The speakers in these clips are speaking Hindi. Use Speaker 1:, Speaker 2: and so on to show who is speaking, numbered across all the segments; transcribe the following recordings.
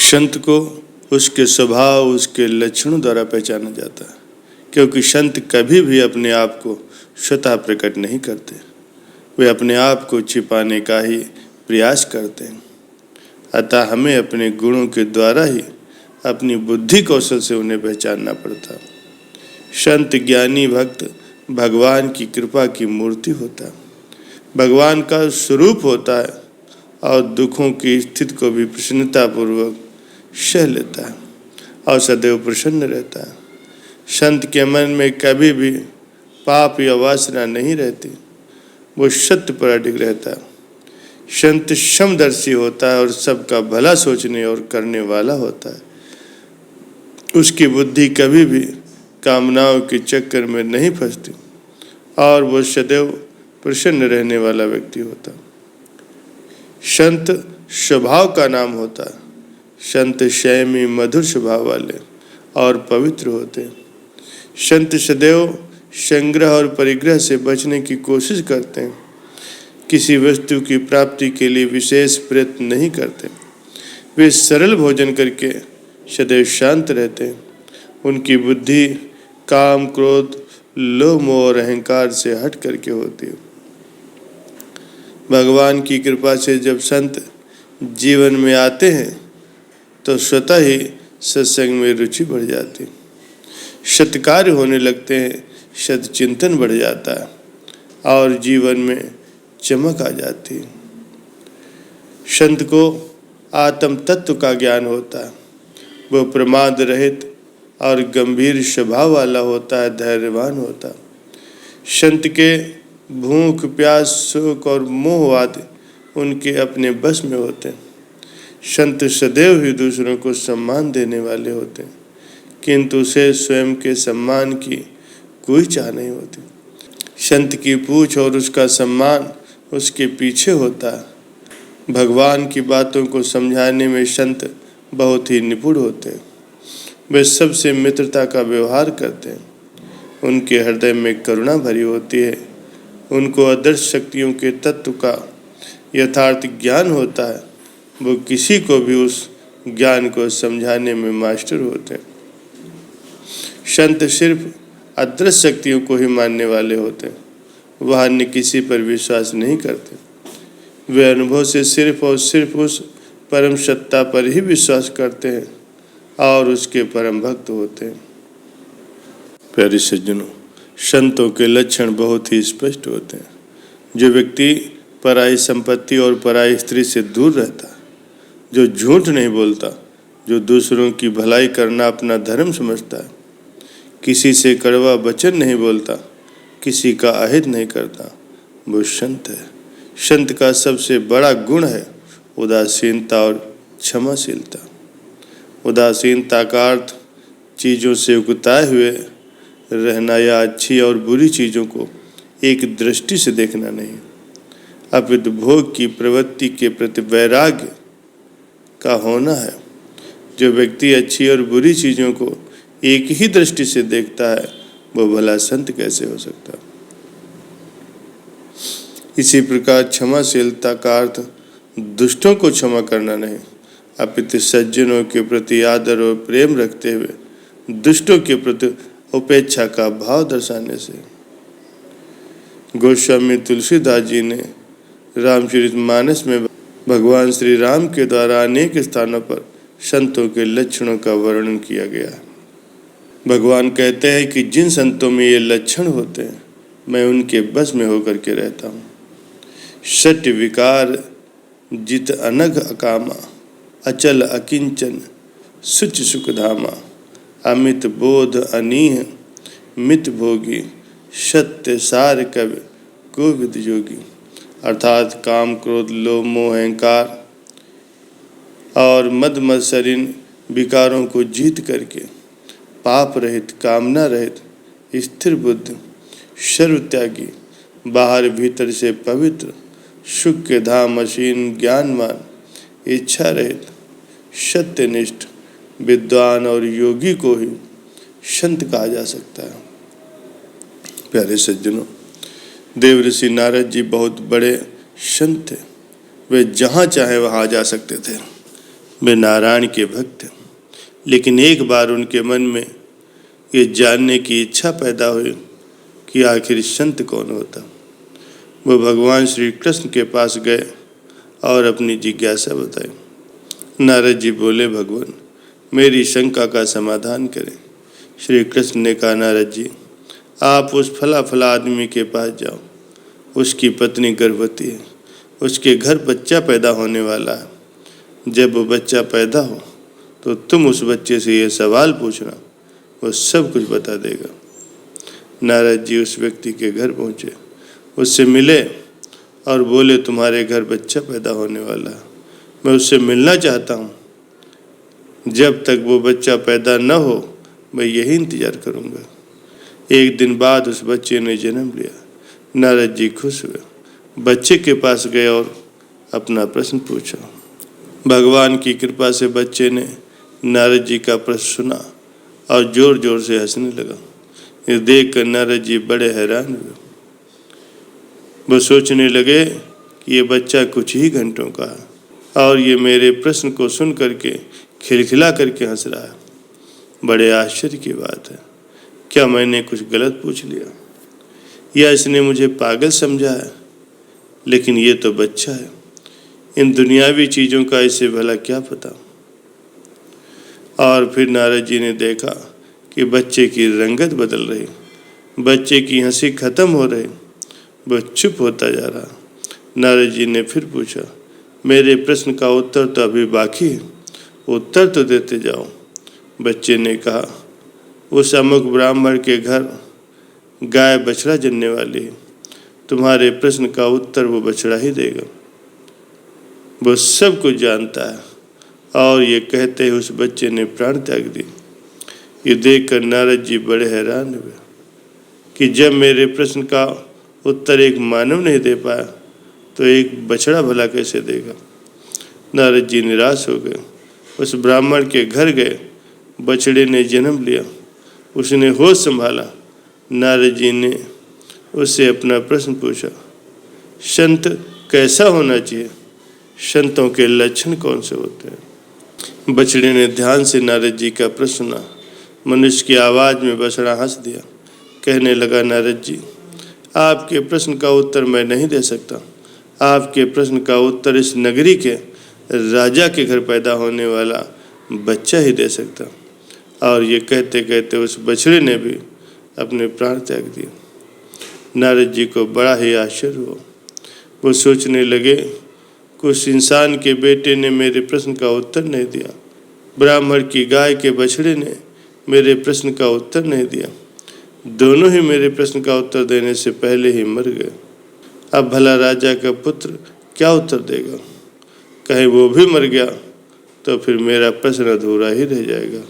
Speaker 1: संत को उसके स्वभाव, उसके लक्षणों द्वारा पहचाना जाता है, क्योंकि संत कभी भी अपने आप को स्वतः प्रकट नहीं करते। वे अपने आप को छिपाने का ही प्रयास करते हैं। अतः हमें अपने गुणों के द्वारा ही अपनी बुद्धि कौशल से उन्हें पहचानना पड़ता है। संत ज्ञानी भक्त भगवान की कृपा की मूर्ति होता है, भगवान का स्वरूप होता है और दुखों की स्थिति को भी प्रसन्नतापूर्वक सह लेता है और सदैव प्रसन्न रहता है। संत के मन में कभी भी पाप या वासना नहीं रहती, वो सत्य पर अडिग रहता है। संत समदर्शी होता है और सबका भला सोचने और करने वाला होता है। उसकी बुद्धि कभी भी कामनाओं के चक्कर में नहीं फंसती और वो सदैव प्रसन्न रहने वाला व्यक्ति होता है। संत स्वभाव का नाम होता है। संत संयमी मधुर स्वभाव वाले और पवित्र होते हैं। संत सदैव संग्रह और परिग्रह से बचने की कोशिश करते हैं। किसी वस्तु की प्राप्ति के लिए विशेष प्रयत्न नहीं करते। वे सरल भोजन करके सदैव शांत रहते हैं। उनकी बुद्धि काम, क्रोध, लोभ, मोह और अहंकार से हट करके होती है। भगवान की कृपा से जब संत जीवन में आते हैं तो स्वतः ही सत्संग में रुचि बढ़ जाती, सत्कार्य होने लगते हैं, सत्चिंतन बढ़ जाता है और जीवन में चमक आ जाती है। संत को आत्म तत्व का ज्ञान होता है। वो प्रमाद रहित और गंभीर स्वभाव वाला होता है, धैर्यवान होता है। संत के भूख, प्यास, शोक और मोह आदि उनके अपने बस में होते हैं। संत सदैव ही दूसरों को सम्मान देने वाले होते हैं, किंतु उसे स्वयं के सम्मान की कोई चाह नहीं होती। संत की पूछ और उसका सम्मान उसके पीछे होता है। भगवान की बातों को समझाने में संत बहुत ही निपुण होते हैं। वे सबसे मित्रता का व्यवहार करते हैं। उनके हृदय में करुणा भरी होती है। उनको अदृश्य शक्तियों के तत्व का यथार्थ ज्ञान होता है। वो किसी को भी उस ज्ञान को समझाने में मास्टर होते हैं। संत सिर्फ अदृश्य शक्तियों को ही मानने वाले होते हैं। वह अन्य किसी पर विश्वास नहीं करते। वे अनुभव से सिर्फ और सिर्फ उस परम सत्ता पर ही विश्वास करते हैं और उसके परम भक्त होते हैं। प्यारे सज्जनों, संतों के लक्षण बहुत ही स्पष्ट होते हैं। जो व्यक्ति पराई संपत्ति और पराई स्त्री से दूर रहता है, जो झूठ नहीं बोलता, जो दूसरों की भलाई करना अपना धर्म समझता है, किसी से कड़वा वचन नहीं बोलता, किसी का अहित नहीं करता, वो संत है। संत का सबसे बड़ा गुण है उदासीनता और क्षमाशीलता। उदासीनता का अर्थ चीज़ों से उकताए हुए रहना या अच्छी और बुरी चीज़ों को एक दृष्टि से देखना नहीं, अपितु भोग की प्रवृत्ति के प्रति वैराग्य का होना है। जो व्यक्ति अच्छी और बुरी चीज़ों को एक ही दृष्टि से देखता है, वो भला संत कैसे हो सकता है। इसी प्रकार क्षमाशीलता का अर्थ दुष्टों को क्षमा करना नहीं, अपितु सज्जनों के प्रति आदर और प्रेम रखते हुए दुष्टों के प्रति उपेक्षा का भाव दर्शाने से। गोस्वामी तुलसीदास जी ने रामचरितमानस में भगवान श्री राम के द्वारा अनेक स्थानों पर संतों के लक्षणों का वर्णन किया गया है। भगवान कहते हैं कि जिन संतों में ये लक्षण होते हैं, मैं उनके बस में होकर के रहता हूँ। सत्य विकार जित अनघ अकामा, अचल अकिंचन सुच सुखधामा, अमित बोध अनीह मित भोगी, सत्य सार कवि कोविद योगी। अर्थात काम, क्रोध, लोभ, मोह, अहंकार और मद मत्सरिन विकारों को जीत करके पाप रहित, कामना रहित, स्थिर बुद्ध, सर्वत्यागी, बाहर भीतर से पवित्र, सुख के धाम, असीम, ज्ञानवान, इच्छा रहित, सत्यनिष्ठ, विद्वान और योगी को ही संत कहा जा सकता है। प्यारे सज्जनों, देवऋषि नारद जी बहुत बड़े संत थे। वे जहाँ चाहे वहाँ जा सकते थे। वे नारायण के भक्त हैं, लेकिन एक बार उनके मन में ये जानने की इच्छा पैदा हुई कि आखिर संत कौन होता। वो भगवान श्री कृष्ण के पास गए और अपनी जिज्ञासा बताई। नारद जी बोले, भगवान मेरी शंका का समाधान करें। श्री कृष्ण ने कहा, नारद जी आप उस फला फला आदमी के पास जाओ, उसकी पत्नी गर्भवती है, उसके घर बच्चा पैदा होने वाला है। जब वो बच्चा पैदा हो तो तुम उस बच्चे से ये सवाल पूछना, वो सब कुछ बता देगा। नारद जी उस व्यक्ति के घर पहुँचे, उससे मिले और बोले, तुम्हारे घर बच्चा पैदा होने वाला है, मैं उससे मिलना चाहता हूँ। जब तक वो बच्चा पैदा न हो मैं यही इंतज़ार करूँगा। एक दिन बाद उस बच्चे ने जन्म लिया। नारद जी खुश हुए, बच्चे के पास गए और अपना प्रश्न पूछा। भगवान की कृपा से बच्चे ने नारद जी का प्रश्न सुना और जोर जोर से हंसने लगा। ये देख कर नारद जी बड़े हैरान हुए। वो सोचने लगे कि ये बच्चा कुछ ही घंटों का है और ये मेरे प्रश्न को सुन करके खिलखिला करके हंस रहा है। बड़े आश्चर्य की बात है, क्या मैंने कुछ गलत पूछ लिया या इसने मुझे पागल समझा है? लेकिन ये तो बच्चा है, इन दुनियावी चीज़ों का इसे भला क्या पता। और फिर नारद जी ने देखा कि बच्चे की रंगत बदल रही, बच्चे की हंसी खत्म हो रही, वह चुप होता जा रहा। नारद जी ने फिर पूछा, मेरे प्रश्न का उत्तर तो अभी बाकी है, उत्तर तो देते जाओ। बच्चे ने कहा, उस अमुक ब्राह्मण के घर गाय बछड़ा जनने वाली है, तुम्हारे प्रश्न का उत्तर वो बछड़ा ही देगा। वो सब कुछ जानता है। और ये कहते ही उस बच्चे ने प्राण त्याग दी। ये देखकर नारद जी बड़े हैरान हुए कि जब मेरे प्रश्न का उत्तर एक मानव नहीं दे पाया तो एक बछड़ा भला कैसे देगा। नारद जी निराश हो गए, उस ब्राह्मण के घर गए। बछड़े ने जन्म लिया, उसने होश संभाला। नारद जी ने उससे अपना प्रश्न पूछा, संत कैसा होना चाहिए, संतों के लक्षण कौन से होते हैं। बछड़े ने ध्यान से नारद जी का प्रश्न सुना। मनुष्य की आवाज़ में बछड़ा हंस दिया, कहने लगा, नारद जी आपके प्रश्न का उत्तर मैं नहीं दे सकता। आपके प्रश्न का उत्तर इस नगरी के राजा के घर पैदा होने वाला बच्चा ही दे सकता। और ये कहते कहते उस बछड़े ने भी अपने प्राण त्याग दिए। नारद जी को बड़ा ही आश्चर्य हुआ। वो सोचने लगे, कुछ इंसान के बेटे ने मेरे प्रश्न का उत्तर नहीं दिया, ब्राह्मण की गाय के बछड़े ने मेरे प्रश्न का उत्तर नहीं दिया, दोनों ही मेरे प्रश्न का उत्तर देने से पहले ही मर गए। अब भला राजा का पुत्र क्या उत्तर देगा। कहीं वो भी मर गया तो फिर मेरा प्रश्न अधूरा ही रह जाएगा,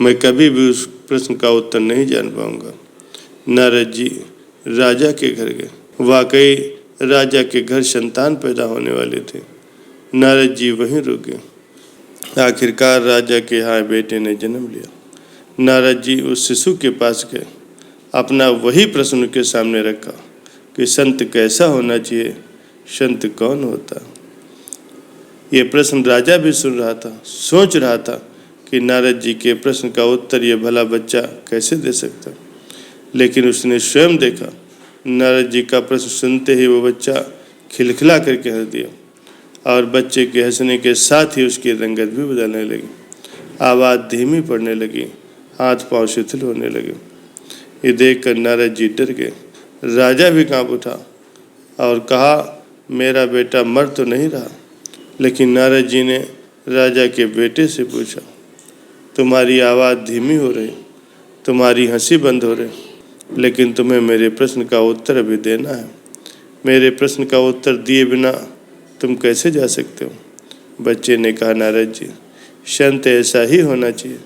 Speaker 1: मैं कभी भी उस प्रश्न का उत्तर नहीं जान पाऊंगा। नारद जी राजा के घर गए। वाकई राजा के घर संतान पैदा होने वाले थे। नारद जी वहीं रुक गए। आखिरकार राजा के यहाँ बेटे ने जन्म लिया। नारद जी उस शिशु के पास गए, अपना वही प्रश्न के सामने रखा कि संत कैसा होना चाहिए, संत कौन होता। ये प्रश्न राजा भी सुन रहा था, सोच रहा था कि नारद जी के प्रश्न का उत्तर ये भला बच्चा कैसे दे सकता। लेकिन उसने स्वयं देखा, नारद जी का प्रश्न सुनते ही वो बच्चा खिलखिला करके हंस दिया और बच्चे के हंसने के साथ ही उसकी रंगत भी बदलने लगी, आवाज़ धीमी पड़ने लगी, हाथ पांव शिथिल होने लगे। ये देखकर नारद जी डर गए। राजा भी कांप उठा और कहा, मेरा बेटा मर तो नहीं रहा। लेकिन नारद जी ने राजा के बेटे से पूछा, तुम्हारी आवाज़ धीमी हो रही, तुम्हारी हंसी बंद हो रही, लेकिन तुम्हें मेरे प्रश्न का उत्तर अभी देना है। मेरे प्रश्न का उत्तर दिए बिना तुम कैसे जा सकते हो। बच्चे ने कहा, नारद जी संत ऐसा ही होना चाहिए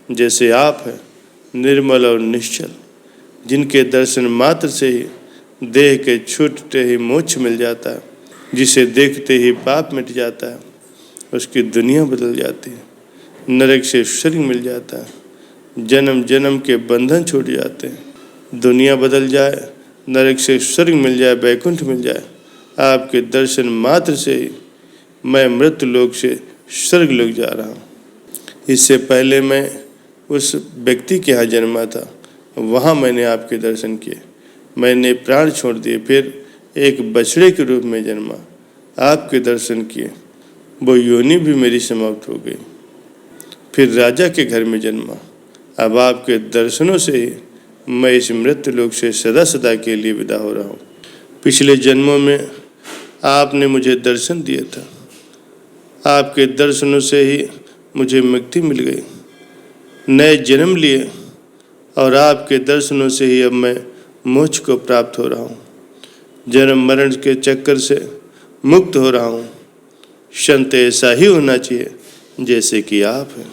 Speaker 1: जैसे आप हैं, निर्मल और निश्चल, जिनके दर्शन मात्र से ही देह के छूटते ही मोक्ष मिल जाता है, जिसे देखते ही पाप मिट जाता है, उसकी दुनिया बदल जाती है, नरक से स्वर्ग मिल जाता है, जन्म जन्म के बंधन छूट जाते हैं, दुनिया बदल जाए, नरक से स्वर्ग मिल जाए, बैकुंठ मिल जाए, आपके दर्शन मात्र से ही मैं मृत्यु लोक से स्वर्ग लोक जा रहा हूँ। इससे पहले मैं उस व्यक्ति के यहाँ जन्मा था, वहाँ मैंने आपके दर्शन किए। मैंने प्राण छोड़ दिए, फिर एक बछड़े के रूप में जन्मा, आपके दर्शन किए। वो योनि भी मेरी समाप्त हो गई। फिर राजा के घर में जन्मा। अब आपके दर्शनों से ही मैं इस मृत्यु लोक से सदा सदा के लिए विदा हो रहा हूँ। पिछले जन्मों में आपने मुझे दर्शन दिया था, आपके दर्शनों से ही मुझे मुक्ति मिल गई। नए जन्म लिए और आपके दर्शनों से ही अब मैं मोक्ष को प्राप्त हो रहा हूँ। जन्म मरण के चक्कर से मुक्त हो रहा हूँ। संत ऐसा ही होना चाहिए जैसे कि आप हैं।